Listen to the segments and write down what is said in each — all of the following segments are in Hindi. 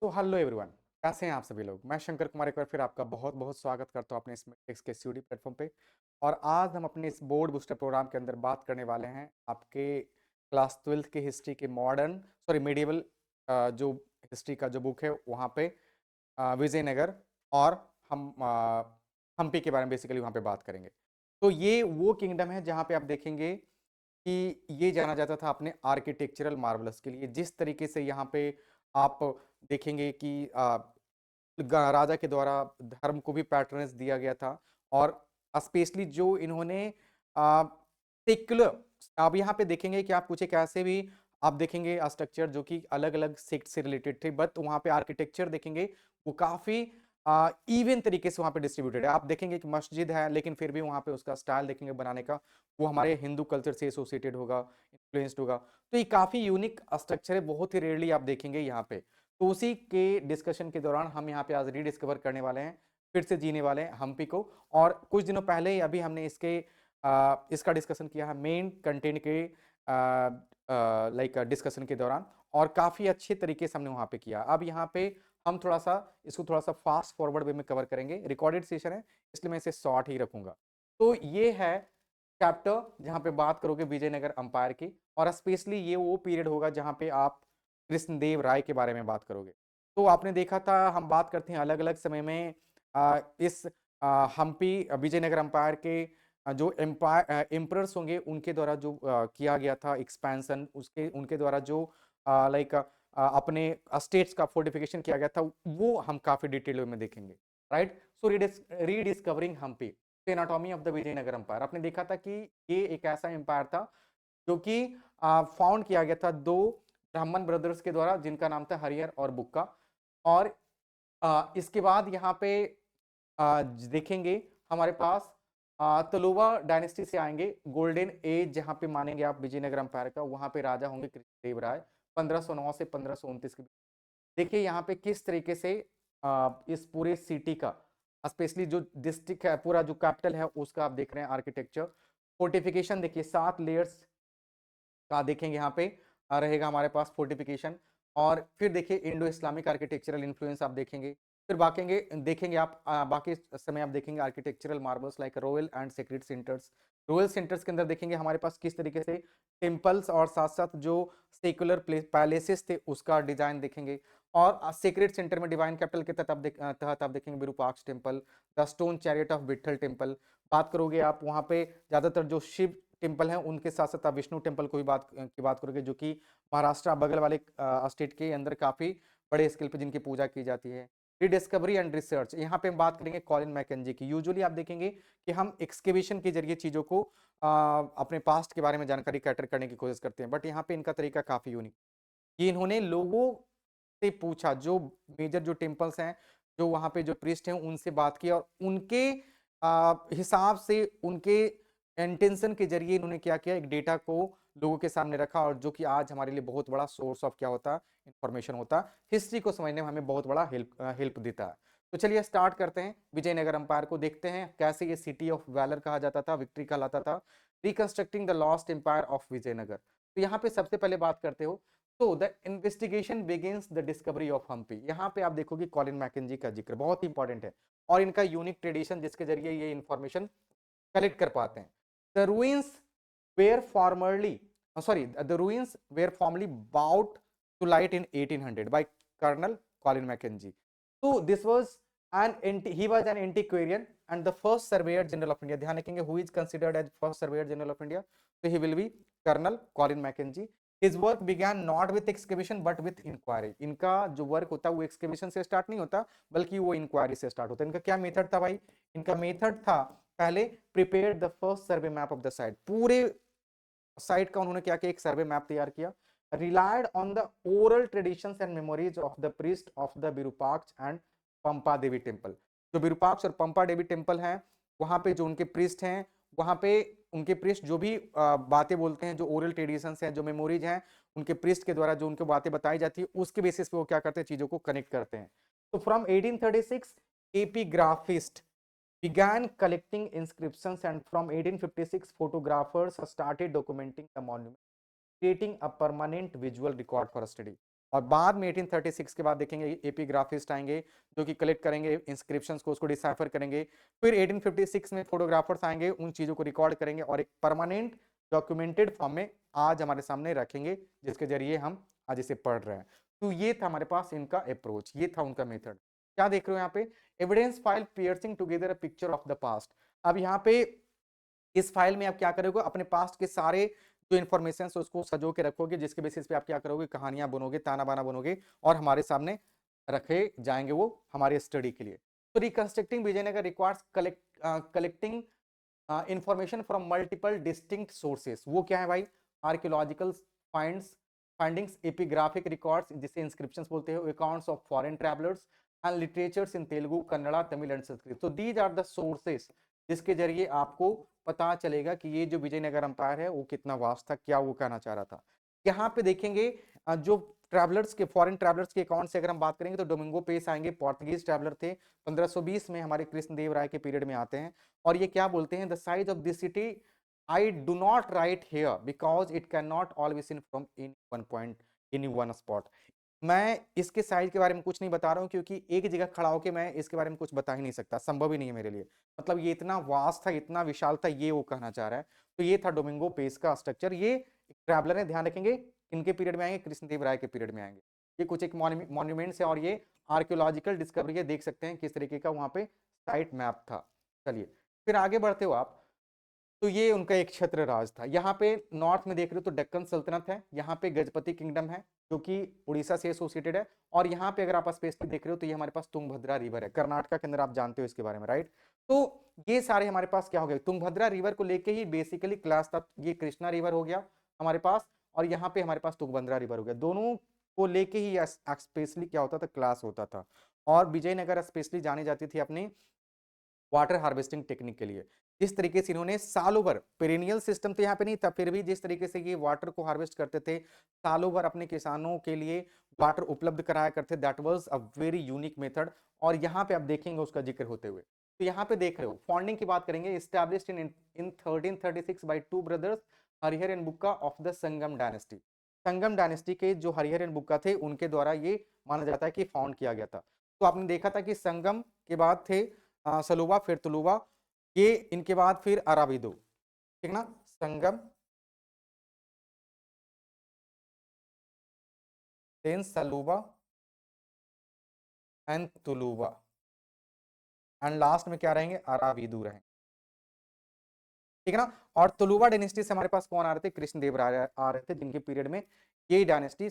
तो हेलो एवरीवन, कैसे हैं आप सभी लोग। मैं शंकर कुमार एक बार फिर आपका बहुत बहुत स्वागत करता हूं अपने इस मैट्रिक्स के सीडी प्लेटफॉर्म पे। और आज हम अपने इस बोर्ड बूस्टर प्रोग्राम के अंदर बात करने वाले हैं आपके क्लास 12th की हिस्ट्री के मॉडर्न सॉरी मेडिवल जो हिस्ट्री का जो बुक है वहाँ पे विजयनगर और हम्पी के बारे में बेसिकली वहाँ पे बात करेंगे। तो ये वो किंगडम है जहाँ पे आप देखेंगे कि ये जाना जाता था अपने आर्किटेक्चरल मार्वल्स के लिए। जिस तरीके से यहाँ पे आप देखेंगे कि राजा के द्वारा धर्म को भी पैटर्नेज दिया गया था। और स्पेशली जो इन्होंने सेक्युलर, आप यहाँ पे देखेंगे कि आप पूछे कैसे भी आप देखेंगे स्ट्रक्चर जो कि अलग अलग सेक्ट से रिलेटेड थे, बट वहाँ पे आर्किटेक्चर देखेंगे वो काफी इवन तरीके से वहाँ पे डिस्ट्रीब्यूटेड है। आप देखेंगे कि मस्जिद है लेकिन फिर भी वहाँ पे उसका स्टाइल देखेंगे बनाने का, वो हमारे हिंदू कल्चर से एसोसिएटेड होगा, इन्फ्लुएंस्ड होगा। तो ये काफी यूनिक स्ट्रक्चर है, बहुत ही रेयरली आप देखेंगे यहाँ पे। तो उसी के डिस्कशन के दौरान हम यहाँ पे आज रीडिस्कवर करने वाले हैं, फिर से जीने वाले हैं हम्पी को। और कुछ दिनों पहले ही अभी हमने इसका डिस्कशन किया है मेन कंटेंट के लाइक डिस्कशन के दौरान, और काफी अच्छे तरीके से हमने वहाँ पे किया। अब यहाँ पे हम थोड़ा सा फास्ट फॉरवर्ड वे में कवर करेंगे। रिकॉर्डेड सेशन है इसलिए मैं इसे शॉर्ट ही रखूंगा। तो ये है चैप्टर जहाँ पे बात करोगे विजयनगर अंपायर की, और स्पेशली ये वो पीरियड होगा जहाँ पे आप कृष्णदेव राय के बारे में बात करोगे। तो आपने देखा था हम बात करते हैं अलग अलग समय में इस हम्पी विजयनगर अंपायर के जो एम्पायर एम्परर्स होंगे उनके द्वारा जो किया गया था एक्सपेंशन, उसके उनके द्वारा जो लाइक अपने स्टेट्स का फोर्टिफिकेशन किया गया था, वो हम काफी डिटेल में देखेंगे। Right, so rediscovering Hampi, anatomy of the Vijayanagar empire. आपने देखा था कि ये एक ऐसा एम्पायर था जो कि फाउंड किया गया था दो ब्राह्मण ब्रदर्स के द्वारा, जिनका नाम था हरिहर और बुक्का। और इसके बाद यहाँ पे देखेंगे हमारे पास तलुवा डायनेस्टी से आएंगे, गोल्डन एज जहाँ पे मानेंगे आप विजयनगर एम्पायर का, वहां पे राजा होंगे कृष्णदेव राय 1509 से 1529 के बीच। देखिए यहाँ पे किस तरीके से इस पूरे सिटी का, स्पेशली जो डिस्ट्रिक्ट है, पूरा जो कैपिटल है उसका आप देख रहे हैं आर्किटेक्चर। फोर्टिफिकेशन देखिए 7 लेयर्स का देखेंगे यहाँ पे रहेगा हमारे पास फोर्टिफिकेशन। और फिर देखिए इंडो इस्लामिक आर्किटेक्चरल इन्फ्लुएंस आप देखेंगे। फिर बाकेंगे देखेंगे आप बाकी समय आप देखेंगे architectural marbles like royal and secret centres. Royal centres के अंदर देखेंगे हमारे पास किस तरीके से टेम्पल्स और साथ साथ जो सेकुलर पैलेसेस थे उसका डिजाइन देखेंगे। और सेक्रेट सेंटर में डिवाइन कैपिटल के तहत आप देखेंगे Virupaksha temple, the stone chariot of Vitthal temple. बात करोगे आप वहाँ पे ज्यादातर जो शिव टेम्पल हैं उनके साथ साथ आप विष्णु टेम्पल को भी बात करोगे, जो कि महाराष्ट्र बगल वाले स्टेट के अंदर काफी बड़े स्केल पे जिनकी पूजा की जाती है। रिडिस्कवरी एंड रिसर्च, यहाँ पे हम बात करेंगे कॉलिन मैकेंजी की। यूजुअली आप देखेंगे कि हम एक्सकेवेशन के जरिए चीजों को अपने पास्ट के बारे में जानकारी कैटर करने की कोशिश करते हैं, बट यहाँ पे इनका तरीका काफी यूनिक। ये इन्होंने लोगों से पूछा, जो मेजर जो टेम्पल्स हैं, जो वहां पे जो प्रीस्ट हैं उनसे बात की, और उनके हिसाब से उनके इंटेंशन के जरिए इन्होंने क्या किया, एक डेटा को लोगों के सामने रखा, और जो कि आज हमारे लिए बहुत बड़ा सोर्स ऑफ क्या होता है, इंफॉर्मेशन होता है, हिस्ट्री को समझने में हमें बहुत बड़ा हेल्प देता है। तो चलिए स्टार्ट करते हैं, विजयनगर अंपायर को देखते हैं कैसे ये सिटी ऑफ वैलर कहा जाता था, विक्ट्री कहलाता था, reconstructing the lost empire of Vijayanagar. तो यहाँ पे सबसे पहले बात करते हो, तो the investigation begins the discovery of Hampi. यहाँ पे आप देखोगे कॉलिन मैकेंजी का जिक्र बहुत ही इंपॉर्टेंट है, और इनका यूनिक ट्रेडिशन जिसके जरिए ये इंफॉर्मेशन कलेक्ट कर पाते हैं। The ruins were formerly sorry the ruins were formerly brought to light in 1800 by Colonel Colin Mackenzie. So this was he was an antiquarian and the first surveyor general of India. ध्यान रखेंगे who is considered as first surveyor general of India, so he will be Colonel Colin Mackenzie. His work began not with excavation but with inquiry. इनका जो वर्क होता है वो एक्सकेवेशन से स्टार्ट नहीं होता, बल्कि वो इंक्वायरी से स्टार्ट होता है। इनका क्या मेथड था भाई, इनका मेथड था पहले prepare the first survey map of the site. पूरे साइट का उन्होंने क्या किया, एक सर्वे मैप तैयार किया। Relied on the oral traditions and memories of the priest of the Virupaksha and Pampa Devi temple. जो विरूपाक्ष और पंपा देवी टेम्पल हैं वहां पे जो उनके प्रीस्ट हैं, वहां पे उनके प्रीस्ट जो भी बातें बोलते हैं, जो ओरल ट्रेडिशंस हैं, जो मेमोरीज हैं, उनके प्रीस्ट के द्वारा जो उनको बातें बताई जाती है, उसके बेसिस पे वो क्या करते हैं, चीजों को कनेक्ट करते हैं। तो from 1836 एपीग्राफिस्ट began collecting inscriptions, and from 1856 photographers started documenting the monument, creating a permanent visual record for study. और बाद में 1836 के बाद देखेंगे एपिग्राफिस्ट आएंगे जो कि कलेक्ट करेंगे इंस्क्रिप्शंस को, उसको डिसाइफर करेंगे। फिर 1856 में फोटोग्राफर्स आएंगे, उन चीजों को रिकॉर्ड करेंगे और एक परमानेंट डॉक्यूमेंटेड फॉर्म में आज हमारे सामने रखेंगे, जिसके जरिए हम आज इसे पढ़ रहे हैं। तो ये था हमारे पास इनका अप्रोच, ये था उनका मेथड। क्या देख रहे हो यहाँ पे, evidence file piercing together a picture of the past. अब यहाँ पे इस फाइल में आप क्या करोगे, अपने पास्ट के सारे जो इन्फॉर्मेशन है उसको सजो के रखोगे, जिसके बेसिस पे आप क्या करोगे, कहानियां बुनोगे, ताना बाना बुनोगे और हमारे सामने रखे जाएंगे वो हमारे स्टडी के लिए। तो reconstructing Vijayanagar requires collecting information from multiple distinct sources. वो क्या है भाई, archaeological finds, findings, epigraphic records जिसे इंस्क्रिप्शंस बोलते हैं, accounts of foreign travellers and literatures in Telugu, Kannada, Tamil and Sanskrit. तो दीज आर द सोर्सेस जिसके जरिए आपको पता चलेगा कि ये जो विजयनगर अंपायर है वो कितना वास्ट था, क्या वो कहना चाह रहा था। यहाँ पे देखेंगे जो ट्रैवलर्स के, फॉरेन ट्रैवलर्स के अकाउंट से अगर हम बात करेंगे तो डोमिंगो पेस आएंगे, पोर्तुगीज ट्रैवलर थे, 1520 में हमारे कृष्णदेव राय के पीरियड में आते हैं। और ये क्या बोलते हैं, the size of this city I do not right here because it can not all be seen from in one point, in one spot. मैं इसके साइज के बारे में कुछ नहीं बता रहा हूं क्योंकि एक जगह खड़ा होकर मैं इसके बारे में कुछ बता ही नहीं सकता, संभव ही नहीं है मेरे लिए। मतलब ये इतना वास्ट था, इतना विशाल था, ये वो कहना चाह रहा है। तो ये था डोमिंगो पेस का स्ट्रक्चर। ये ट्रैवलर है, ध्यान रखेंगे इनके पीरियड में आएंगे, कृष्णदेव राय के पीरियड में आएंगे। ये कुछ एक मॉन्यूमेंट्स है और ये आर्कियोलॉजिकल डिस्कवरी है, देख सकते हैं किस तरीके का वहां पे साइट मैप था। चलिए फिर आगे बढ़ते हो आप। तो ये उनका एक छत्र राज था। यहाँ पे नॉर्थ में देख रहे हो तो दक्कन सल्तनत है, यहाँ पे गजपति किंगडम है जो कि उड़ीसा से एसोसिएटेड है। और यहाँ पे अगर आप स्पेशली देख रहे हो तो ये हमारे पास तुंगभद्रा रिवर है, कर्नाटका के अंदर, आप जानते हो इसके बारे में, राइट। तो ये सारे हमारे पास क्या हो गए, तुंगभद्रा रिवर को लेके ही बेसिकली क्लास था। ये कृष्णा रिवर हो गया हमारे पास और यहाँ पे हमारे पास तुंगभद्रा रिवर हो गया, दोनों को लेके ही स्पेशली क्या होता था, क्लास होता था। और विजयनगर स्पेशली जानी जाती थी अपनी वाटर हार्वेस्टिंग टेक्निक के लिए। जिस तरीके से इन्होंने सालों भर, पेरिनियल सिस्टम तो यहाँ पे नहीं था, फिर भी जिस तरीके से ये वाटर को हार्वेस्ट करते थे, सालों भर अपने किसानों के लिए वाटर उपलब्ध कराया करते, that was a very unique method. और यहाँ पे आप देखेंगे उसका जिक्र होते हुए। तो यहाँ पे देख रहे हो फॉन्डिंग की बात करेंगे, established in 1336 by two brothers Harihar and Bukka of the Sangam dynasty. Sangam dynasty के जो हरिहर एंड बुक्का थे उनके द्वारा ये माना जाता है कि फाउंड किया गया था। तो आपने देखा था कि संगम के बाद थे सलुबा, फिर तुलुबा, ये इनके बाद फिर अराबिदो, ठीक ना, संगम, देन सलुबा एंड तुलुबा, एंड लास्ट में क्या रहेंगे, अराबिदो रहेंगे, ठीक है ना। और तुलुबा डायनेस्टी से हमारे पास कौन आ रहे थे, कृष्णदेव राय आ रहे थे, जिनके पीरियड में ये डायनेस्टी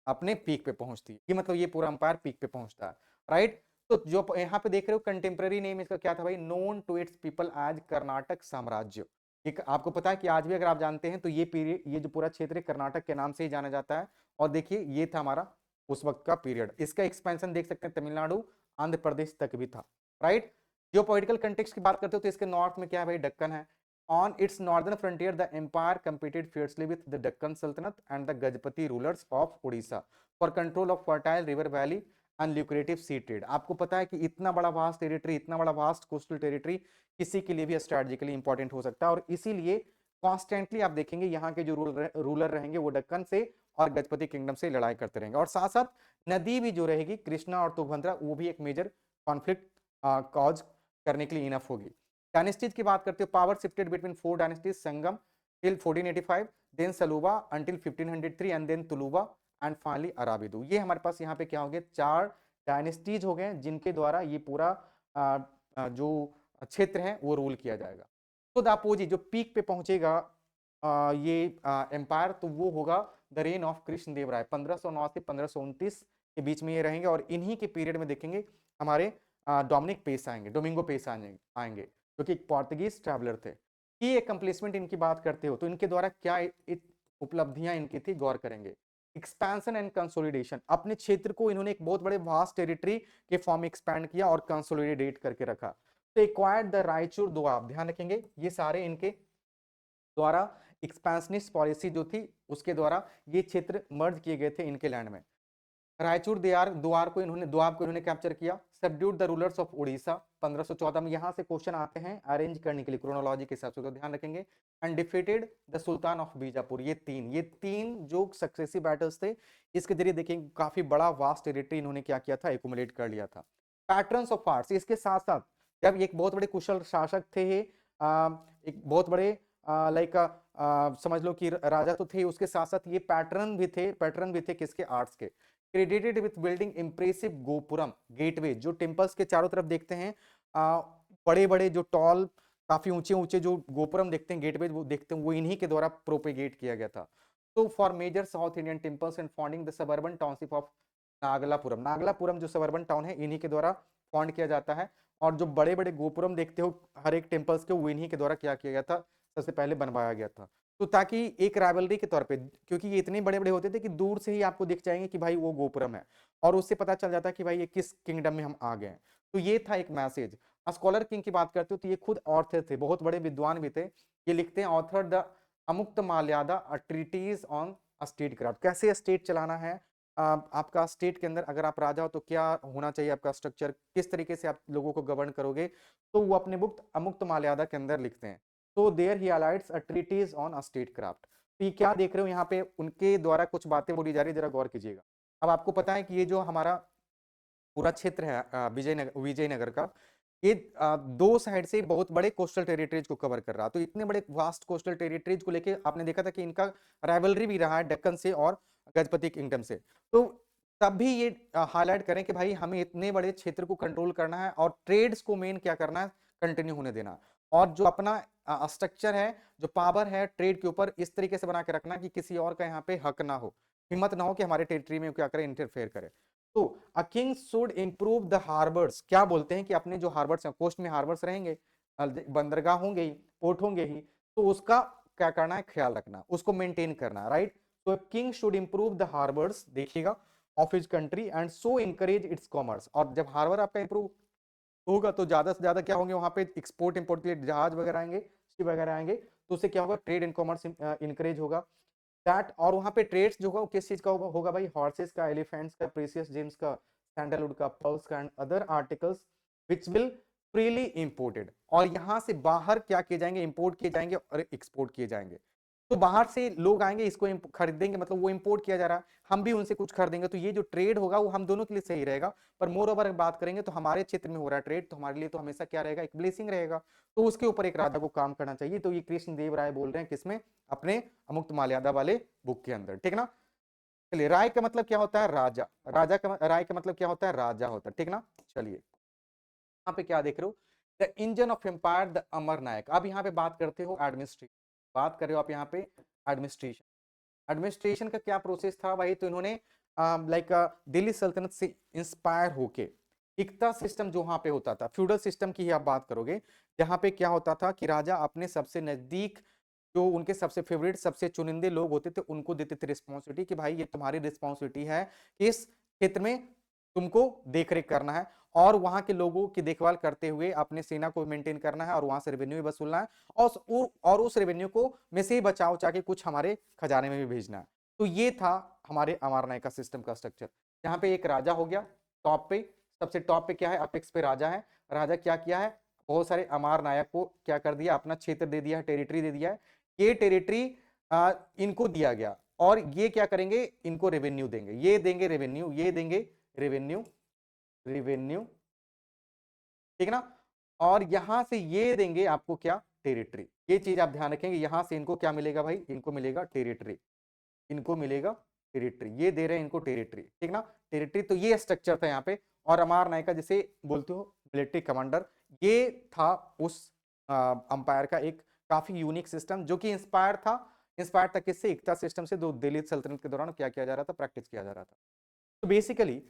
अपने पीक पे पहुंचती है। ये मतलब ये पूरा अंपायर पीक पे पहुंचता है, राइट। तो जो यहाँ पे देख रहे हो कंटेम्प्रेरी नेम इसका क्या था भाई, known to its people as Karnataka साम्राज्य। एक आपको पता है कि आज भी अगर आप जानते हैं तो ये पीरियड, ये जो पूरा क्षेत्र है कर्नाटक के नाम से ही जाना जाता है। और देखिए ये था हमारा उस वक्त का पीरियड। इसका एक्सपेंशन देख सकते हैं तमिलनाडु, आंध्र प्रदेश तक भी था, राइट। जो पॉलिटिकल कंटेक्स्ट की बात करते हो तो इसके नॉर्थ में क्या है भाई, दक्कन है। On its northern frontier, the empire competed fiercely with the Deccan Sultanate and the Gajapati rulers of Odisha for control of fertile river valley and lucrative sea trade। आपको पता है कि इतना बड़ा वास्ट टेरिटरी, इतना बड़ा वास्ट कोस्टल टेरिटरी किसी के लिए भी स्ट्रेटेजिकली इंपॉर्टेंट हो सकता है। और इसीलिए कॉन्स्टेंटली आप देखेंगे यहाँ के जो रूलर रहेंगे वो दक्कन से और गजपति किंगडम से लड़ाई करते रहेंगे। और साथ साथ नदी भी जो रहेगी कृष्णा और तुंगभद्रा, वो भी एक मेजर कॉन्फ्लिक्ट कॉज करने के लिए इनफ होगी। डायनेस्टीज की बात करते हो, power shifted between four dynasties, Sangama till 1485, then Saluva until 1503 and then Tuluva and finally Aravidu. ये हमारे पास यहाँ पे क्या हो गया, चार डायनेस्टीज हो गए जिनके द्वारा ये पूरा जो क्षेत्र है वो रूल किया जाएगा। तो दापोजी जो पीक पे पहुंचेगा ये एम्पायर, तो वो होगा द रेन ऑफ कृष्णदेव राय, 1509 से 1529 के बीच में ये रहेंगे। और इन्हीं के पीरियड में देखेंगे हमारे डोमिनिक पेस आएंगे, डोमिंगो पेस आएंगे जो कि पोर्तुगीज ट्रैवलर थे। की अकम्प्लिशमेंट इनकी बात करते हो तो इनके द्वारा क्या उपलब्धियां इनकी थी, गौर करेंगे। एक्सपेंशन एंड कंसोलिडेशन, अपने क्षेत्र को इन्होंने एक बहुत बड़े वास्ट टेरिटरी के फॉर्म में एक्सपैंड किया और कंसोलिडेट करके रखा। तो एक्वायर्ड द रायचूर दोआब, ध्यान रखेंगे ये सारे इनके द्वारा एक्सपेंशनिस्ट पॉलिसी जो थी उसके द्वारा ये क्षेत्र मर्ज किए गए थे इनके लैंड में। रायचूर दोआब को इन्होंने कैप्चर किया। Subdued the rulers of Orissa 1514 में। यहाँ से क्वेश्चन आते हैं अरेंज करने के लिए क्रोनोलॉजी के हिसाब से, तो ध्यान रखेंगे। And defeated the sultan of Bijapur. ये तीन जो सक्सेसिव बैटल्स थे, इसके जरिए देखिए काफी बड़ा वास्ट टेरिटरी इन्होंने क्या किया था, एक्युमुलेट कर लिया था। पैटर्न्स ऑफ आर्ट्स, इसके साथ साथ जब एक बहुत बड़े कुशल शासक थे ये, एक बहुत बड़े लाइक समझ लो कि राजा तो थे, उसके साथ साथ ये पैटर्न भी थे किसके, आर्ट्स के। Credited with building impressive gopuram gateway, जो टेम्पल्स के चारों तरफ देखते हैं बड़े बड़े जो टॉल काफी ऊंचे ऊंचे जो गोपुरम देखते हैं, गेटवे वो देखते हैं, वो इन्हीं के द्वारा प्रोपेगेट किया गया था। तो for major south Indian temples and founding the suburban township of Nagalapuram जो सबर्बन टाउन है इन्हीं के द्वारा फाउंड किया जाता है। और जो बड़े बड़े गोपुरम देखते हो हर एक टेम्पल्स के, वो इन्हीं के द्वारा क्या किया गया था, सबसे पहले बनवाया गया था। तो ताकि एक राइवलरी के तौर पे, क्योंकि ये इतने बड़े बड़े होते थे कि दूर से ही आपको दिख जाएंगे कि भाई वो गोपुरम है, और उससे पता चल जाता है कि भाई ये किस किंगडम में हम आ गए हैं। तो ये था एक मैसेज। स्कॉलर किंग की बात करते हो तो ये खुद ऑथर थे, बहुत बड़े विद्वान भी थे। ये लिखते हैं author the Amuktamalyada a treatise on statecraft, कैसे स्टेट चलाना है। आपका स्टेट के अंदर अगर आप राजा हो तो क्या होना चाहिए आपका स्ट्रक्चर, किस तरीके से आप लोगों को गवर्न करोगे, तो वो अपने बुक अमुक्त माल्यादा के अंदर लिखते हैं। तो there he highlights a treatise on a statecraft. तो ये क्या देख रहे हो यहाँ पे, उनके द्वारा कुछ बातें बोली जा रही है, जरा गौर कीजिएगा। अब आपको पता है कि ये जो हमारा पूरा क्षेत्र है विजयनगर का, ये दो साइड से बहुत बड़े कोस्टल टेरिटरीज को कवर कर रहा है। तो इतने बड़े वास्ट कोस्टल टेरिटरीज को लेके आपने देखा था कि इनका राइवलरी भी रहा है डेक्कन से और गजपति किंगडम से। तो तब भी ये हाईलाइट करें कि भाई हमें इतने बड़े क्षेत्र को कंट्रोल करना है और ट्रेड्स को मेन क्या करना है, कंटिन्यू होने देना। और जो अपना स्ट्रक्चर है, जो पावर है ट्रेड के ऊपर, इस तरीके से बना के रखना कि किसी और का यहाँ पे हक ना हो, हिम्मत ना हो कि हमारे टेरिटरी में क्या करे, इंटरफेयर करे। तो a king should improve the harbours, क्या बोलते हैं कि अपने जो हार्बर्स हैं, कोस्ट में हार्बर्स रहेंगे, बंदरगाह होंगे ही, पोर्ट होंगे ही, तो उसका क्या करना है, ख्याल रखना, उसको मेंटेन करना, राइट। तो king should improve the harbours, देखिएगा, of his country and so encourage its commerce. और जब हार्बर आपका इंप्रूव होगा तो ज्यादा से ज्यादा क्या होंगे वहां पे, एक्सपोर्ट इंपोर्ट के लिए जहाज वगैरह आएंगे, शिप वगैरह आएंगे, तो उससे क्या होगा, ट्रेड एंड कॉमर्स इंकरेज होगा। दैट, और वहां पे ट्रेड्स जो होगा वो किस चीज का होगा भाई, हॉर्सेस का, एलिफेंट्स का, प्रीसियस जेम्स का, सैंडलवुड का, पर्ल्स का and other articles which will freely imported. और यहां से बाहर क्या किए जाएंगे, इंपोर्ट किए जाएंगे और एक्सपोर्ट किए जाएंगे। तो बाहर से लोग आएंगे, इसको खरीदेंगे, मतलब वो इंपोर्ट किया जा रहा है, हम भी उनसे कुछ खरीदेंगे, तो ये जो ट्रेड होगा वो हम दोनों के लिए सही रहेगा। पर मोर ओवर बात करेंगे तो हमारे क्षेत्र में हो रहा है ट्रेड, तो हमारे लिए तो हमेशा क्या रहेगा, एक ब्लेसिंग रहेगा। तो उसके ऊपर एक राजा को काम करना चाहिए। तो ये कृष्ण देव राय बोल रहे हैं किसमें, अपने अमुक्त माल्यादा वाले बुक के अंदर, ठीक ना। चलिए, राय का मतलब क्या होता है, राजा। राय का मतलब क्या होता है, राजा होता है, ठीक ना। चलिए, यहाँ पे क्या देख रहे हो, the engine of empire the Amara Nayaka. अब यहाँ पे बात करते हो एडमिनिस्ट्रेशन, बात कर रहे हो आप यहाँ पे एडमिनिस्ट्रेशन। एडमिनिस्ट्रेशन का क्या प्रोसेस था भाई, तो इन्होंने लाइक दिल्ली सल्तनत से इंस्पायर होके इकता सिस्टम जो वहां पे होता था, फ्यूडल सिस्टम की ही आप बात करोगे, जहां पे क्या होता था कि राजा अपने सबसे नजदीक, जो उनके सबसे फेवरेट, सबसे चुनिंदे लोग होते थे, उनको देते थे रिस्पॉन्सिबिलिटी कि भाई ये तुम्हारी रिस्पॉन्सिबिलिटी है कि इस क्षेत्र में तुमको देखरेख करना है, और वहां के लोगों की देखभाल करते हुए अपने सेना को मेंटेन करना है, और वहां से रेवेन्यू भी वसूलना है, और उस रेवेन्यू को में से ही बचाव चाहे कुछ हमारे खजाने में भी भेजना है। तो ये था हमारे अमरनायक का सिस्टम का स्ट्रक्चर। यहाँ पे एक राजा हो गया टॉप पे, सबसे टॉप पे क्या है, अपेक्स पे राजा है। राजा क्या किया है, बहुत सारे अमार नायक को क्या कर दिया, अपना क्षेत्र दे दिया है, टेरिटरी दे दिया है। ये टेरिटरी इनको दिया गया, और ये क्या करेंगे, इनको रेवेन्यू देंगे, ये देंगे रेवेन्यू, ये देंगे रेवेन्यू, रेवेन्यू, ठीक ना। और यहां से ये देंगे आपको क्या, टेरिटरी। ये चीज आप ध्यान रखेंगे, यहां से इनको क्या मिलेगा भाई, इनको मिलेगा टेरिटरी, इनको मिलेगा टेरिटरी, ये दे रहे हैं इनको टेरिटरी, ठीक ना, टेरिटरी। तो ये स्ट्रक्चर था यहाँ पे। और अमार नायका जिसे बोलते हो मिलिट्री कमांडर, ये था उस अंपायर का एक काफी यूनिक सिस्टम, जो कि इंस्पायर था किससे, इक्ता सिस्टम से, जो दिल्ली सल्तनत के दौरान क्या किया जा रहा था, प्रैक्टिस किया जा रहा था। तो basically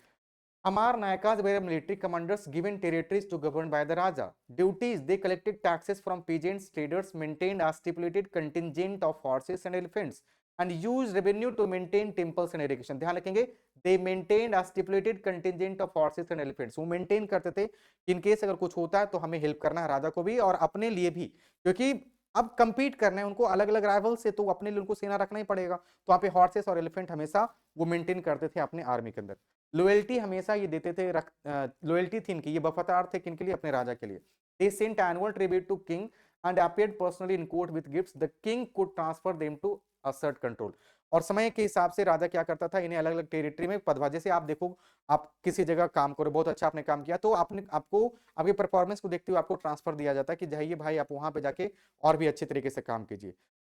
Amar Nayakas were military commanders given territories to govern by the Raja. Duties: they collected taxes from peasants, traders, maintained a stipulated contingent of horses and elephants, and used revenue to maintain temples and irrigation. ध्यान रखेंगे, they maintained a stipulated contingent of horses and elephants. वो मेंटेन करते थे कि इन केस अगर कुछ होता है तो हमें हेल्प करना है राजा को भी और अपने लिए भी, क्योंकि अब कंपीट करना है उनको अलग अलग राइवल से, तो अपने लिए उनको सेना रखना ही पड़ेगा। तो वहां पे हॉर्सेस और एलिफेंट हमेशा वो मेंटेन करते थे अपने आर्मी के अंदर। लॉयल्टी हमेशा ये देते थे, लॉयल्टी थी इनकी, ये वफादार थे किनके लिए? अपने राजा के लिए। They sent annual tribute to king and appeared personally in court with gifts, the king could transfer them to assert control. और समय के हिसाब से राजा क्या करता था, इन्हें अलग अलग टेरिटरी में पदवा, जैसे आप देखो, आप किसी जगह काम करो, बहुत अच्छा आपने काम किया, तो आपने आपको आपके परफॉर्मेंस को देखते हुए आपको ट्रांसफर दिया जाता है कि जाइए भाई आप वहां पे जाके और भी अच्छे तरीके से काम कीजिए।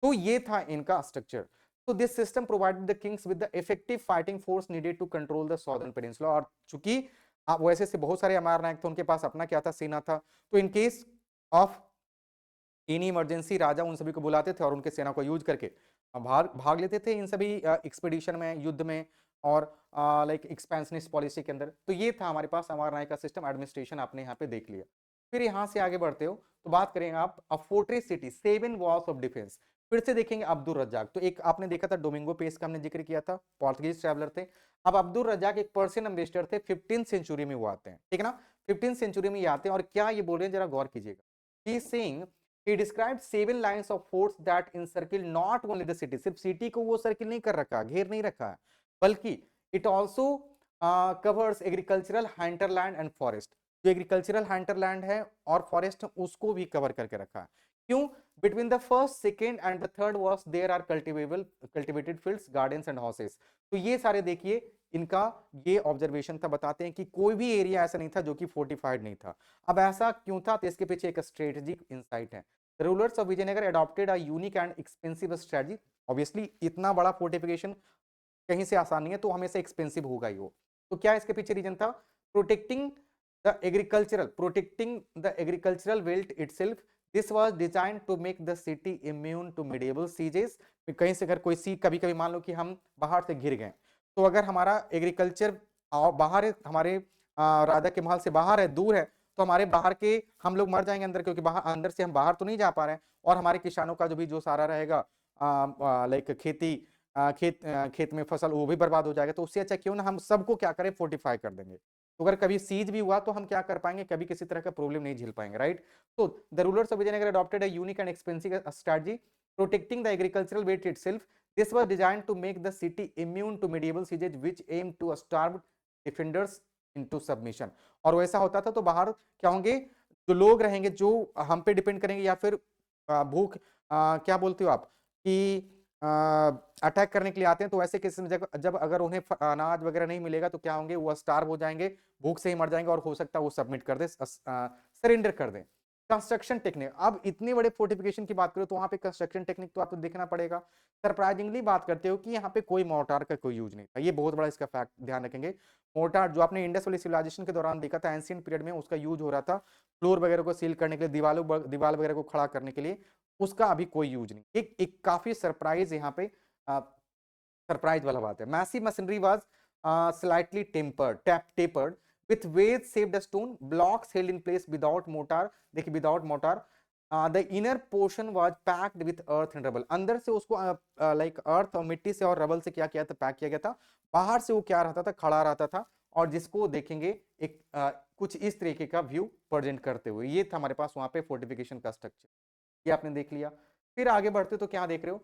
तो ये था इनका स्ट्रक्चर। तो this system provided the kings with the effective fighting force needed to control the southern peninsula. और चूंकि आप वैसे से बहुत सारे अमार नायक थे, उनके पास अपना क्या था, सेना था, तो in case of any emergency राजा उन सभी को बुलाते थे और उनके सेना को यूज करके भाग भाग लेते थे इन सभी एक्सपीडिशन में, युद्ध में, और लाइक एक्सपेंशनिस्ट पॉलिसी के अंदर। तो ये था हमारे पास अमर नायक का सिस्टम, एडमिनिस्ट्रेशन आपने यहाँ पे देख लिया। फिर यहाँ से आगे बढ़ते हो तो बात करेंगे आप a fortress city, 7 walls of defence. फिर से देखेंगे अब्दुल रज्जाक, तो एक आपने देखा था डोमिंगो पेस का हमने जिक्र किया था, पोर्तुगीज ट्रैवलर थे। अब अब्दुल रज्जाक एक पर्शियन एम्बेसडर थे, 15th सेंचुरी में वो आते हैं, ठीक है ना, 15th सेंचुरी में ये आते हैं, और क्या ये बोल रहे हैं जरा गौर कीजिएगा। He is saying, he described 7 lines of forts that encircle not only the city, सिर्फ सिटी को वो सर्किल नहीं कर रखा, घेर नहीं रखा है, बल्कि it also covers agricultural hinterland and forest. जो एग्रीकल्चरल हैंटरलैंड है और फॉरेस्ट उसको भी कवर करके रखा है। क्यों? Between the first, second and the third wars there are cultivated fields, gardens and houses. तो ये सारे देखिए इनका ये ऑब्जर्वेशन था, बताते हैं कि कोई भी एरिया ऐसा नहीं था जो कि फोर्टिफाइड नहीं था। अब ऐसा क्यों था? तो इसके पीछे एक स्ट्रेटेजिक इंसाइट है। The rulers of Vijayanagar adopted a unique and expensive strategy. Obviously इतना बड़ा फोर्टिफिकेशन कहीं से आसान नहीं है, तो हमेशा एक्सपेंसिव होगा ही वो। तो क्या इसके पीछे रीजन था? Protecting the agricultural belt itself. This was designed to make the city immune to medieval sieges. कहीं से अगर कोई सी, कभी कभी मान लो कि हम बाहर से घिर गए, तो अगर हमारा एग्रीकल्चर बाहर है, हमारे राजा के महल से बाहर है, दूर है, तो हमारे बाहर के हम लोग मर जाएंगे अंदर, क्योंकि बाहर, अंदर से हम बाहर तो नहीं जा पा रहे हैं, और हमारे किसानों का जो भी जो सारा रहेगा लाइक खेती, खेत में फसल, वो भी बर्बाद हो जाएगा। तो उससे अच्छा क्यों ना हम सबको क्या करें, फोर्टिफाई कर देंगे। तो अगर कभी सीज भी हुआ तो हम क्या कर पाएंगे, कभी किसी तरह का प्रॉब्लम नहीं झेल पाएंगे, राइट। तो the rulers of Vijayanagar adopted a unique and expensive strategy protecting the agricultural wet itself. This was designed to make the city immune to medieval sieges which aim to starve defenders into submission. और वैसा होता था तो बाहर क्या होंगे, जो लोग रहेंगे जो हम पे डिपेंड करेंगे, या फिर भूख, क्या बोलते हो आप, कि अटैक करने के लिए आते हैं, तो ऐसे केस में जब जब अगर उन्हें अनाज वगैरह नहीं मिलेगा तो क्या होंगे, वो स्टार्व हो जाएंगे, भूख से ही मर जाएंगे, और हो सकता है वो सबमिट कर दे, सरेंडर कर दें। कंस्ट्रक्शन टेक्निक, अब इतने बड़े फोर्टिफिकेशन की बात करो तो वहां पे कंस्ट्रक्शन टेक्निक तो आपको देखना पड़ेगा। सरप्राइजिंगली बात करते हो कि यहाँ पे कोई मोर्टार का कोई यूज नहीं था, ये बहुत बड़ा इसका फैक्ट ध्यान रखेंगे। मोर्टार जो आपने इंडस वैली सिविलाइजेशन के दौरान देखा था, एंशिएंट पीरियड में उसका यूज हो रहा था फ्लोर वगैरह को सील करने के लिए, दीवार वगैरह को खड़ा करने के लिए, उसका अभी कोई यूज नहीं। एक काफी सरप्राइज यहाँ पे, सरप्राइज वाला बात है। Massive machinery was slightly tapered with wedge shaped stone blocks held in place without mortar। देखिए without mortar, the inner portion was packed with earth and rubble. अंदर से उसको लाइक अर्थ और मिट्टी से और रबल से क्या किया था, पैक किया गया था। बाहर से वो क्या रहता था, खड़ा रहता था, और जिसको देखेंगे एक कुछ इस तरीके का व्यू प्रेजेंट करते हुए। ये था हमारे पास वहां पे फोर्टिफिकेशन का स्ट्रक्चर, ये आपने देख लिया। फिर आगे बढ़ते तो क्या देख रहे हो,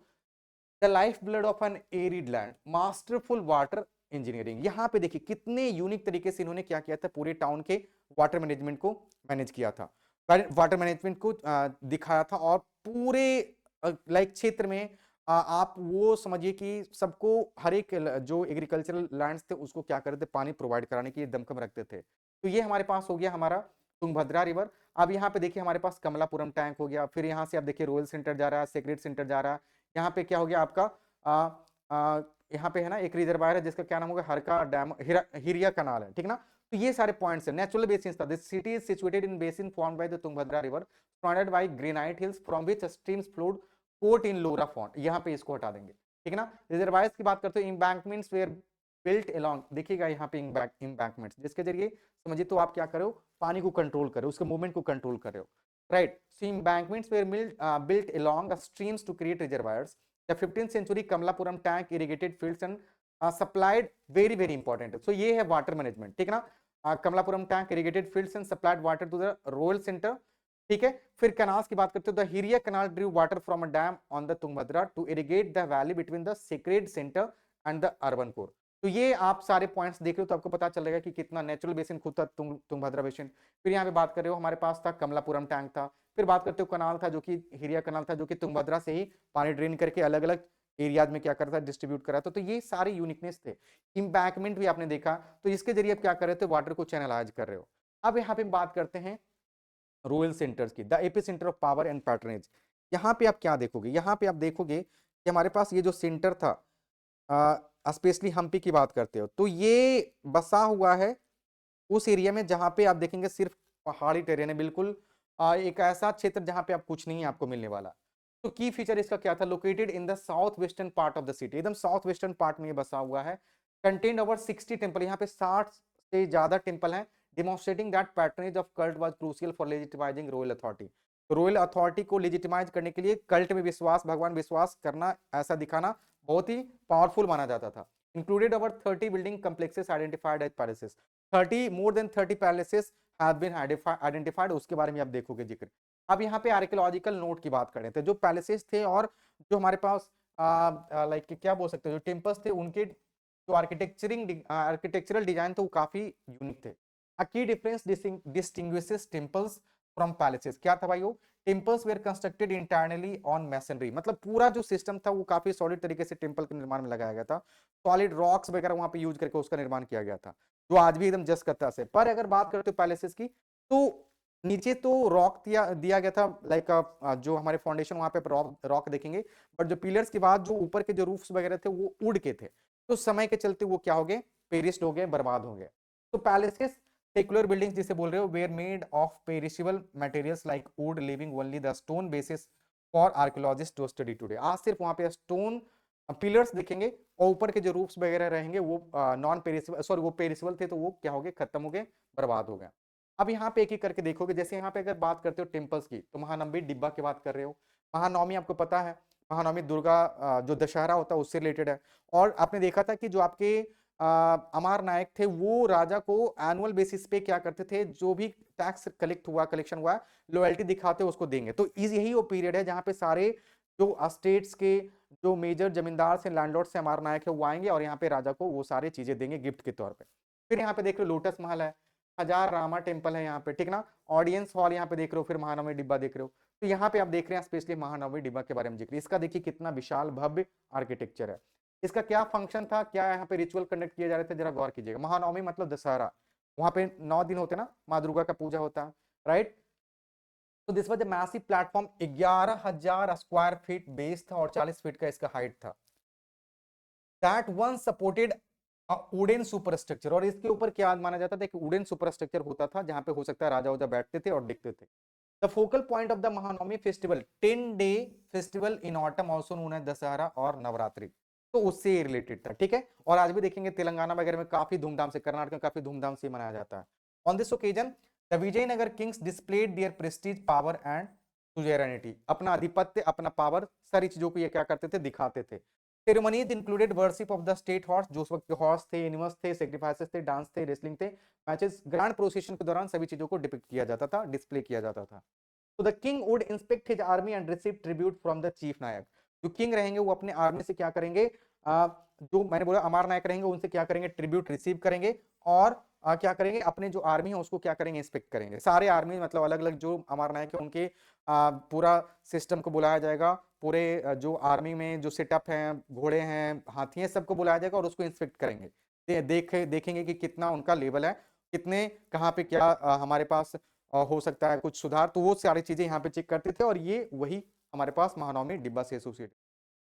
the life blood of an arid land, masterful water engineering. यहाँ पे देखिए कितने यूनिक तरीके से इन्होंने क्या किया था, पूरे टाउन के वाटर मैनेजमेंट को मैनेज किया था, वाटर मैनेजमेंट को दिखाया था, और पूरे लाइक क्षेत्र में आप वो समझिए कि सबको, हर एक जो एग्रीकल्चरल लैंड्स थे उसको क्या करते थे, पानी प्रोवाइड कराने के लिए दमखम रखते थे। तो ये हमारे पास हो गया हमारा तुंगभद्रा रिवर। अब यहाँ पे देखिए हमारे पास कमलापुरम टैंक हो गया, फिर यहाँ से आप देखिए रॉयल सेंटर जा रहा है, सेक्रेट सेंटर जा रहा है। यहाँ पे क्या हो गया आपका, यहाँ पे है ना एक रिजर्वायर है जिसका क्या नाम होगा, हरका डैम, हिरिया कनाल है, ठीक ना। तो ये सारे पॉइंट्स है, नेचुरल बेसिन था। This city is situated in basin formed by the Tungabhadra river surrounded by granite hills from which streams flowed port in lower font. यहाँ पे इसको हटा देंगे, ठीक है ना। रिजर्वायर्स की बात करते हो, एम्बैंकमेंट्स वेयर बिल्ट अलोंग, देखिएगा यहाँ पे एम्बैंकमेंट्स, जिसके जरिए समझिए तो आप क्या करो, पानी को कंट्रोल करो, उसके मूवमेंट को कंट्रोल करो, right. So embankments were built along the streams to create reservoirs. The 15th century Kamalapuram tank irrigated fields and supplied very important. So ये है water management, ठीक है ना। Kamalapuram tank irrigated fields and supplied water to the royal center, ठीक है। फिर canals की बात करते हो, the Hiria canal drew water from a dam on the Tungabhadra to irrigate the valley between the sacred center and the urban core। तो ये आप सारे पॉइंट्स देख रहे हो तो आपको पता चलेगा कि कितना नेचुरल बेसिन खुद था तुंगभद्रा बेसिन। फिर यहाँ पे बात कर रहे हो हमारे पास था कमलापुरम टैंक था। फिर बात करते हो कनाल था जो कि हिरिया कनाल था जो कि तुंगभद्रा से ही पानी ड्रेन करके अलग अलग एरियाज में क्या करता है डिस्ट्रीब्यूट करा था। तो ये सारे यूनिकनेस थे। इम्पैक्टमेंट भी आपने देखा, तो इसके जरिए आप क्या कर रहे थे, वाटर को चैनलाइज कर रहे हो। अब यहाँ पे बात करते हैं रोयल सेंटर्स की, the AP centre of power and patronage. यहाँ पे आप क्या देखोगे, यहाँ पे आप देखोगे कि हमारे पास ये जो सेंटर था, स्पेशली हम्पी की बात करते हो तो ये बसा हुआ है उस एरिया में जहां पे आप देखेंगे सिर्फ पहाड़ी टेरेन है बिल्कुल। एक ऐसा क्षेत्र जहां पे आप कुछ नहीं आपको मिलने वाला। तो की फीचर इसका क्या था, located in the south western part of the city, एकदम साउथ वेस्टर्न पार्ट में ये बसा हुआ है। कंटेन्ड ओवर 60 टेंपल, यहाँ पे 60 से ज्यादा टेंपल हैं। Demonstrating that patronage of cult was crucial for legitimizing royal authority. तो रॉयल अथॉरिटी को लेजिटिमाइज करने के लिए कल्ट में विश्वास, भगवान विश्वास करना, ऐसा दिखाना बहुत ही पावरफुल माना जाता था। Included over 30 building complexes identified as palaces. 30 more than 30 palaces have been identified, उसके बारे में आप देखोगे जिक्र। अब यहाँ पे आर्कियोलॉजिकल नोट की बात करें तो जो पैलेसेस थे और जो हमारे पास लाइक क्या बोल सकते हैं जो टेम्पल्स थे उनके जो आर्किटेक्चरल डिजाइन थे वो काफी यूनिक थे। A key difference distinguishes temples from palaces, क्या था भाई वो, temples were constructed internally on masonry, मतलब पूरा जो सिस्टम था वो काफी सॉलिड तरीके से टेम्पल के निर्माण में लगाया गया था। सॉलिड रॉक्स वगैरह वहां पे यूज करके उसका निर्माण किया गया था, जो आज भी एकदम जस करता है। पर अगर बात करते हो पैलेसेस की, तो नीचे तो रॉक दिया गया था, लाइक जो हमारे फाउंडेशन वहां पे रॉक देखेंगे, बट जो पिलर्स के बाद जो ऊपर के जो रूफ्स वगैरह थे वो उड़ के थे। तो समय के चलते वो क्या हो गए, पेरिस्ड हो गए, बर्बाद हो गए। तो पैलेसेस सेक्युलर बिल्डिंग्स जिसे बोल रहे हो, were made of perishable materials like wood, leaving only the stone basis for archaeologist to study today. आज सिर्फ वहां पे स्टोन पिलर्स दिखेंगे और ऊपर के जो रूफ्स वगैरह रहेंगे वो नॉन पेरिशेबल, सॉरी वो पेरिशेबल थे, तो वो क्या हो गए, खत्म हो गए, बर्बाद हो गए। अब यहाँ पे एक एक करके देखोगे, जैसे यहाँ पे अगर बात करते हो टेम्पल्स की, तो महानवमी डिब्बा की बात कर रहे हो। महानवमी आपको पता है, महानवमी दुर्गा जो दशहरा होता है उससे रिलेटेड है। और आपने देखा था कि जो आपके अमार नायक थे वो राजा को एनुअल बेसिस पे क्या करते थे, जो भी टैक्स कलेक्शन हुआ, लॉयल्टी दिखाते उसको देंगे। तो यही वो पीरियड है जहां पे सारे जो स्टेट्स के जो मेजर जमींदार से, लैंडलॉर्ड से, अमार नायक है वो आएंगे और यहाँ पे राजा को वो सारी चीजें देंगे गिफ्ट के तौर पे। फिर यहाँ पे देख लो लोटस महल है, हजार रामा टेम्पल है यहाँ पे, ठीक ना। ऑडियंस हॉल यहाँ पे देख रहे हो, फिर महानवमी डिब्बा देख रहे हो। तो यहाँ पे आप देख रहे हैं स्पेशली महानवमी डिब्बा के बारे में जिक्र। इसका देखिए कितना विशाल भव्य आर्किटेक्चर है। इसका क्या फंक्शन था, क्या यहाँ पे रिचुअल कंडक्ट किए जा रहे थे, जरा गौर कीजिएगा। महानवमी मतलब दशहरा, वहां पे 9 दिन होते ना, माँ दुर्गा का पूजा होता है, राइट। तो this was a massive platform, 11,000 square feet base था और 40 फीट का इसका हाइट था। That one supported wooden superstructure, और इसके ऊपर क्या माना जाता था कि वुडन सुपरस्ट्रक्चर होता था जहां पे हो सकता है राजा उजा बैठते थे और दिखते थे। The focal point of the Mahanavami festival, 10 day festival in autumn also known as Dussehra और नवरात्रि, तो उससे रिलेटेड था, ठीक है। और आज भी देखेंगे तेलंगाना वगैरह में काफी धूमधाम से, कर्नाटक में काफी धूमधाम से मनाया जाता है। On this occasion the Vijayanagar kings displayed their prestige, power and suzerainty, अपना आधिपत्य, अपना पावर, सारी चीजों को ये क्या करते थे, दिखाते थे। Ceremonies included worship of the state horse, जो उस वक्त के हॉर्स थे, एनिमल्स थे, सेक्रीफाइसेस थे, डांस थे, रेसलिंग थे, मैचेस, ग्रैंड प्रोसेशन के दौरान सभी चीजों को डिपिक्ट किया जाता था, डिस्प्ले किया जाता था। तो the king would inspect his army and receive tribute from the chief Nayak, जो किंग रहेंगे वो अपने आर्मी से क्या करेंगे, जो मैंने बोला अमार नायक रहेंगे उनसे क्या करेंगे, ट्रिब्यूट रिसीव करेंगे, और क्या करेंगे, अपने जो आर्मी है उसको क्या करेंगे, इंस्पेक्ट करेंगे। सारे आर्मी मतलब अलग अलग जो अमार नायक है उनके पूरा सिस्टम को बुलाया जाएगा, पूरे जो आर्मी में जो सेटअप है, घोड़े हैं, हाथी हैं, सबको बुलाया जाएगा और उसको इंस्पेक्ट करेंगे। देखेंगे कि कितना उनका लेवल है, कितने कहाँ पे क्या हमारे पास हो सकता है कुछ सुधार, तो वो सारी चीजें यहाँ पे चेक करते थे। और ये वही हमारे पास महानवमी डिब्बा से एसोसिएट।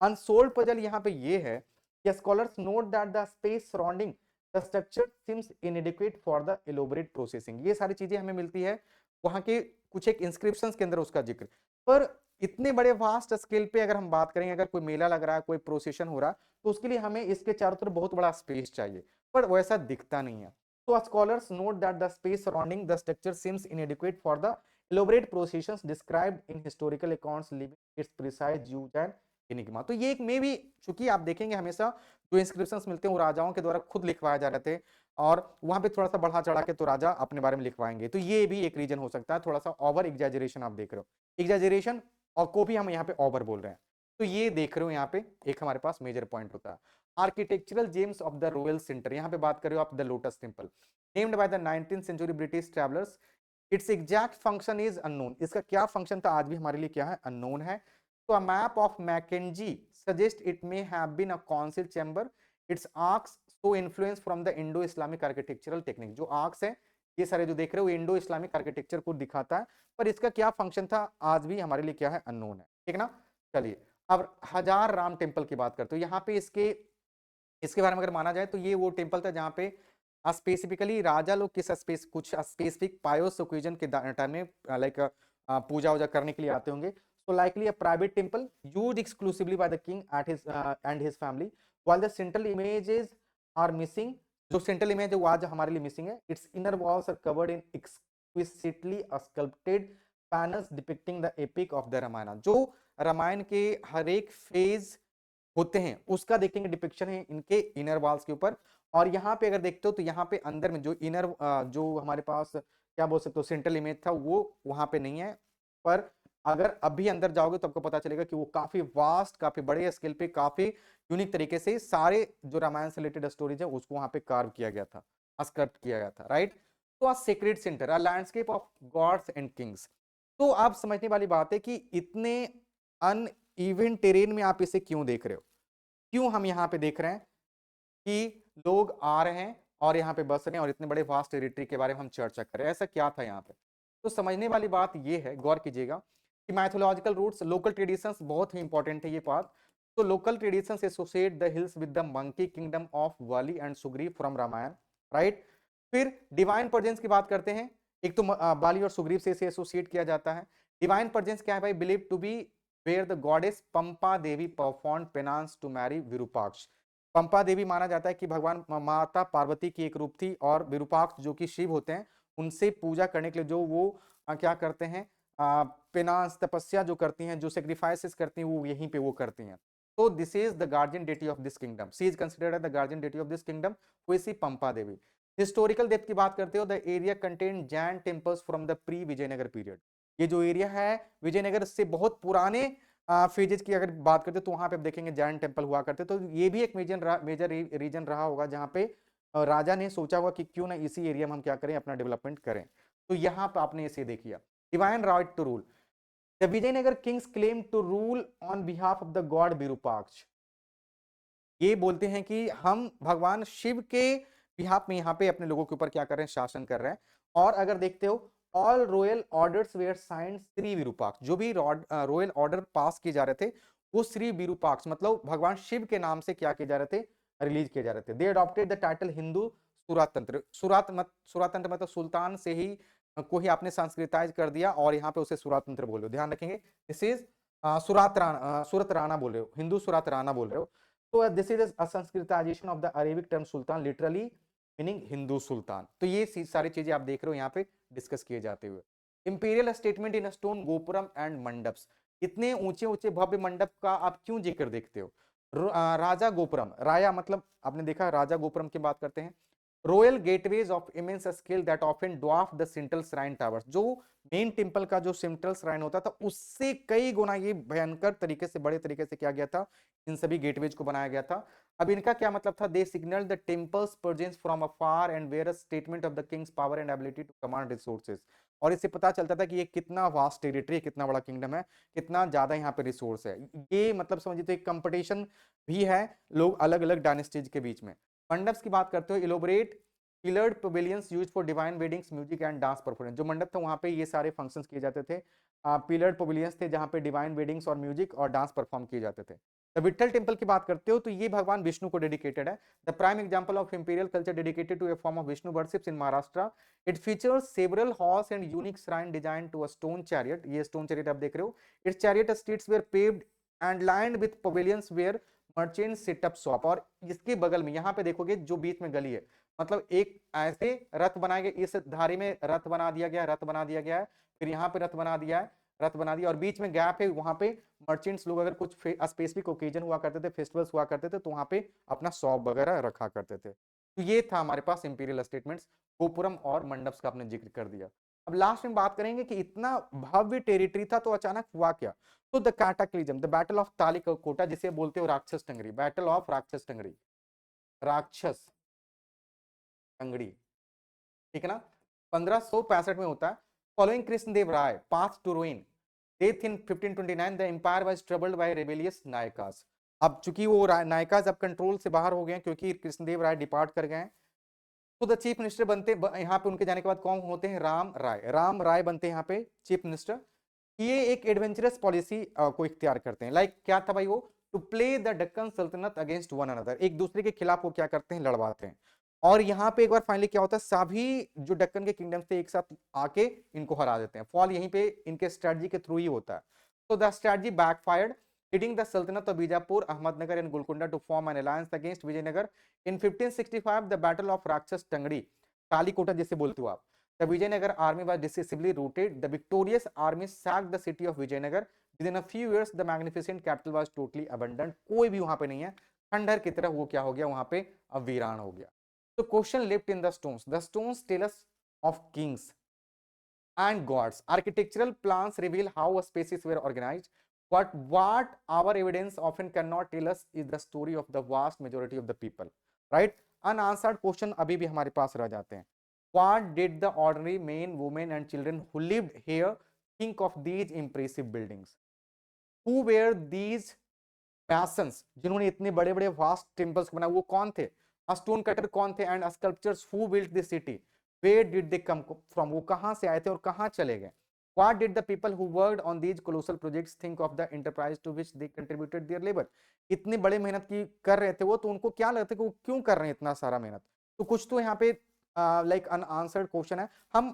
अनसोल्ड पजल यहाँ पे ये है कि scholars note that the space surrounding the structure seems इनएडिक्वेट for the elaborate processing, ये सारी चीजें हमें मिलती है वहां के कुछ एक इंस्क्रिप्शंस के अंदर उसका जिक्र। पर इतने बड़े वास्ट स्केल पे अगर हम बात करेंगे, अगर कोई मेला लग रहा है, कोई प्रोसेशन हो रहा है, तो उसके लिए हमें इसके चारों तरफ बहुत बड़ा स्पेस चाहिए, पर वैसा दिखता नहीं है। So scholars note that the space surrounding the structure seems inadequate for the elaborate processions described in historical accounts, leaving its precise use and enigma। तो ये एक में भी, चूंकि आप देखेंगे हमेशा जो इंस्क्रिप्शंस मिलते हैं वो राजाओं के द्वारा खुद लिखवाए जा रहे थे, और वहां पे थोड़ा सा बढ़ा चढ़ा के तो राजा अपने बारे में लिखवाएंगे, तो ये भी एक रीजन हो सकता है, थोड़ा सा ओवर एग्जैजरेशन आप देख रहे हो, एग्जैजरेशन और को भी हम यहाँ पे ओवर बोल रहे हैं। तो ये देख रहे हो यहाँ पे एक हमारे पास मेजर पॉइंट होता है। Architectural gems of the royal centre, यहाँ पे बात कर रहे हो आप the lotus temple, named by the 19th century British travellers, its exact function is unknown. इसका क्या फंक्शन था आज भी हमारे लिए क्या है, अननोन है। तो a map of Mackenzie suggest it may have been a council chamber, its arches show influence from the Indo Islamic architectural technique. जो आर्क्स है ये सारे जो देख रहे हो इंडो इस्लामिक आर्किटेक्चर को दिखाता है, पर इसका क्या फंक्शन था आज भी हमारे लिए क्या है, अननोन है, ठीक ना। चलिए अब हजार राम टेम्पल की बात करते हो, यहाँ पे इसके इसके बारे में अगर माना जाए तो ये वो टेम्पल था जहाँ पे स्पेसिफिकली राजा लोग किस कुछ स्पेसिफिक पायोस ओकेजन के टाइम में लाइक पूजा वूजा करने के लिए आते होंगे। So likely a private temple used exclusively by the king at his and his family, while the central images are missing। जो सेंट्रल इमेज है वो आज हमारे लिए मिसिंग है। Its inner walls are covered in exquisitely sculpted panels depicting the epic of the Ramayan. जो रामायण के हर एक फेज होते हैं उसका देखेंगे डिपिक्शन है इनके इनर वॉल्स के ऊपर। और यहाँ पे अगर देखते हो तो यहाँ पे अंदर में जो इनर जो हमारे पास क्या बोल सकते हो सेंट्रल इमेज था वो वहां पे नहीं है, पर अगर अभी अंदर जाओगे तो आपको पता चलेगा कि वो काफी वास्ट, काफी बड़े स्केल पे, काफी यूनिक तरीके से सारे जो रामायण से रिलेटेड स्टोरीज है उसको वहां पे कार्व किया गया था, स्कल्प्ट किया गया था, राइट। तो अ sacred centre, a landscape of gods and Kings. तो आप समझने वाली बात है कि इतने अन इवन टेरेन में आप इसे क्यों देख रहे हो, क्यों हम यहाँ पे देख रहे हैं कि लोग आ रहे हैं और यहाँ पे बस रहे हैं और इतने बड़े वास्ट टेरिटरी के बारे में हम चर्चा कर रहे हैं, ऐसा क्या था यहाँ पे। तो समझने वाली बात ये है, गौर कीजिएगा कि मैथोलॉजिकल रूट्स, लोकल ट्रेडिशंस बहुत ही इंपॉर्टेंट है ये बात। तो local traditions associate the hills with the monkey kingdom of Vali and Sugriva from Ramayana, right. फिर डिवाइन प्रेजेंस की बात करते हैं, एक तो बाली और सुग्रीव से इसे एसोसिएट किया जाता है। डिवाइन प्रेजेंस क्या है भाई, believe to be where the goddess Pampa Devi perform penance to marry Virupaksha. Pampa Devi माना जाता है कि भगवान माता पार्वती की एक रूप थी और विरूपाक्ष जो कि शिव होते हैं उनसे पूजा करने के लिए जो वो क्या करते हैं, पेनांस तपस्या जो करती हैं, जो सेक्रीफाइसेस करती हैं वो यहीं पे वो करती हैं। तो this is the guardian deity of this kingdom, she is considered the guardian deity of this kingdom, who is she Pampa Devi. Historical depth की बात करते हो, the area contain Jain temples from the pre Vijayanagar period. ये जो एरिया है विजयनगर से बहुत पुराने फेजेस की अगर बात करते तो वहां पे आप देखेंगे जैन टेम्पल हुआ करते। तो ये भी एक मेजर रीजन रहा होगा जहां पे राजा ने सोचा होगा कि क्यों ना इसी एरिया में हम क्या करें, अपना डेवलपमेंट करें। तो यहाँ पे आपने इसे देखिए, divine right to rule, the Vijayanagar kings claim to rule on behalf of the god Virupaksha. ये बोलते हैं कि हम भगवान शिव के बिहाफ में यहाँ पे अपने लोगों के ऊपर क्या कर रहे हैं, शासन कर रहे हैं। और अगर देखते हो all royal orders were signed Shri Virupaksha, जो भी रॉयल ऑर्डर पास किए जा रहे थे वो श्री विरूपाक्ष मतलब भगवान शिव के नाम से क्या किए जा रहे थे, रिलीज किए जा रहे थे। दे अडॉप्टेड द टाइटल हिंदू सुरातंत्र, सुरातंत्र मतलब सुल्तान से ही को ही आपने संस्कृताइज कर दिया और यहाँ पे उसे सुरातंत्र बोल रहे हो, ध्यान रखेंगे। दिस इज सुरत राणा बोल रहे हो, हिंदू सुरत राणा बोल रहे हो। तो this is a sanskritization of the Arabic term sultan, literally meaning Hindu sultan. तो ये सारी चीजें आप देख रहे हो यहाँ पे डिस्कस किए जाते हुए। Imperial statement in stone gopuram and mandaps, इतने ऊंचे ऊंचे भव्य मंडप का आप क्यों जिक्र देखते हो। राजा गोपुरम, राया मतलब आपने देखा राजा गोपुरम की बात करते हैं। Royal gateways of immense scale that often dwarf the central shrine towers, जो मेन टेंपल का जो सेंट्रल श्राइन होता था उससे कई गुना ये भयंकर तरीके से, बड़े तरीके से किया गया था, इन सभी गेटवेज को बनाया गया था। अब इनका क्या मतलब था, they signal the temples presence from afar and were a statement of the kings power and ability to command resources. और इससे पता चलता था कि ये कितना वास्ट टेरिटरी, कितना बड़ा किंगडम है, कितना ज्यादा यहाँ पे रिसोर्स है। ये मतलब समझिए तो एक कंपटीशन भी है लोग अलग अलग डायनेस्टीज के बीच में। मंडप्स की बात करते हो, elaborate pillared pavilions used for divine weddings, music and dance performance. जो मंडप था वहां पे ये सारे फंक्शंस किए जाते थे। पिलर्ड पवेलियंस थे जहां पे डिवाइन वेडिंग्स और म्यूजिक और डांस परफॉर्म किए जाते थे। द विठल टेंपल की बात करते हो तो ये भगवान विष्णु को डेडिकेटेड है। The prime example of imperial culture dedicated to a form of Vishnu worships in Maharashtra. It features several horse and unique shrine design to a stone chariot. ये स्टोन चैरियट आप देख रहे हो। Its chariot streets were paved and lined with pavilions where merchant set up shop. और इसके बगल में यहाँ पे देखोगे जो बीच में गली है, मतलब एक ऐसे रथ बनाए गए, इस धारी में रथ बना दिया गया, रथ बना दिया गया है, फिर यहाँ पे रथ बना दिया है, रथ बना दिया और बीच में गैप है, वहां पे मर्चेंट्स लोग अगर कुछ स्पेसिफिक ओकेजन हुआ करते थे, फेस्टिवल्स हुआ करते थे, तो वहां पे अपना शॉप वगैरह रखा करते थे। तो ये था हमारे पास इंपीरियल स्टेटमेंट्स, गोपुरम और मंडप्स का आपने जिक्र कर दिया। अब लास्ट में बात करेंगे कि इतना भव्य टेरिटरी था तो अचानक हुआ क्या। तो the cataclysm, the battle of Talikota, जिसे बोलते हो राक्षस टंगड़ी, बैटल ऑफ राक्षस टंगड़ी, राक्षस टंगड़ी, ठीक है ना, 1565 में होता है। Following Krishnadeva Raya path to ruin, death in 1529, the empire was troubled by rebellious Nayakas. अब चूंकि वो नायकास अब कंट्रोल से बाहर हो गए हैं क्योंकि कृष्णदेव राय डिपार्ट कर गए हैं, तो द चीफ मिनिस्टर बनते यहाँ पे उनके जाने के बाद कौन होते हैं, राम राय, राम राय बनते हैं यहाँ पे चीफ मिनिस्टर। ये एक एडवेंचरस पॉलिसी को इख्तियार करते हैं। लाइक क्या था भाई, वो टू प्ले द दक्कन सल्तनत अगेंस्ट वन अनदर, एक दूसरे के खिलाफ वो क्या करते हैं, लड़वाते हैं। और यहाँ पे एक बार फाइनली क्या होता है, सभी जो दक्कन के किंगडम्स थे एक साथ आके इनको हरा देते हैं। फॉल यहीं पे इनके स्ट्रेटजी के थ्रू ही होता है। तो the strategy backfired, leading the Sultanate of Bijapur, Ahmadnagar and Golconda to form an alliance against Vijayanagar. In 1565, the Battle of Rakshas Tangri, Talikota जिसे बोलते हो आप, the Vijayanagar army was decisively routed. The victorious army sacked the city of Vijayanagar. Within a few years, the magnificent capital was totally abandoned. कोई भी वहां पे नहीं है, खंडहर की तरह वो क्या हो गया वहां पे, अब वीरान हो गया। तो question left in the stones. The stones tell us of kings and gods. Architectural plans reveal how species were organized. But what our evidence often cannot tell us is the story of the vast majority of the people. Right? Unanswered question अभी भी हमारे पास रह जाते हैं. What did the ordinary men, women and children who lived here think of these impressive buildings? Who were these masons जिन्होंने इतने बड़े बड़े vast temples को बनाया, वो कौन थे? स्टोन कटर कौन थे? And sculptures who built this city, where did they come from, वो कहां से आए थे और कहां चले गए? What did the people who worked on these colossal projects think of the enterprise to which they contributed their labor? इतने बड़े मेहनत की कर रहे थे वो, तो उनको क्या लगता है कि वो क्यों कर रहे हैं इतना सारा मेहनत? तो कुछ तो यहाँ पे लाइक अनआंसर्ड क्वेश्चन है, हम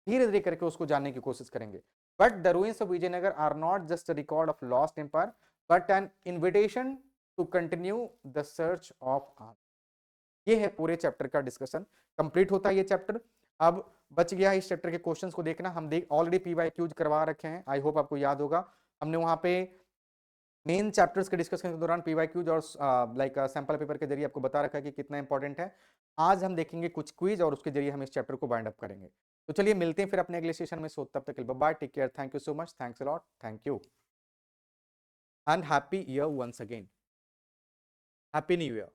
धीरे धीरे करके उसको जानने की कोशिश करेंगे। But the ruins of Vijayanagar are not just a record of lost empire but an invitation to continue the search of answer. ये है पूरे चैप्टर का डिस्कशन, कंप्लीट होता है ये चैप्टर। अब बच गया इस चैप्टर के क्वेश्चंस को देखना, हम देख ऑलरेडी पीवाईक्यूज करवा रखे हैं, आई होप आपको याद होगा। हमने वहां पे मेन चैप्टर्स के डिस्कशन के दौरान पीवाईक्यूज और लाइक सैंपल पेपर के जरिए आपको बता रखा है कि कितना इंपॉर्टेंट है। आज हम देखेंगे कुछ क्विज और उसके जरिए हम इस चैप्टर को बाइंड अप करेंगे। तो चलिए मिलते हैं फिर अपने अगले सेशन में। सो तब तक के लिए bye, take care, thank you so much, thanks a lot, thank you and happy year once again, happy new year.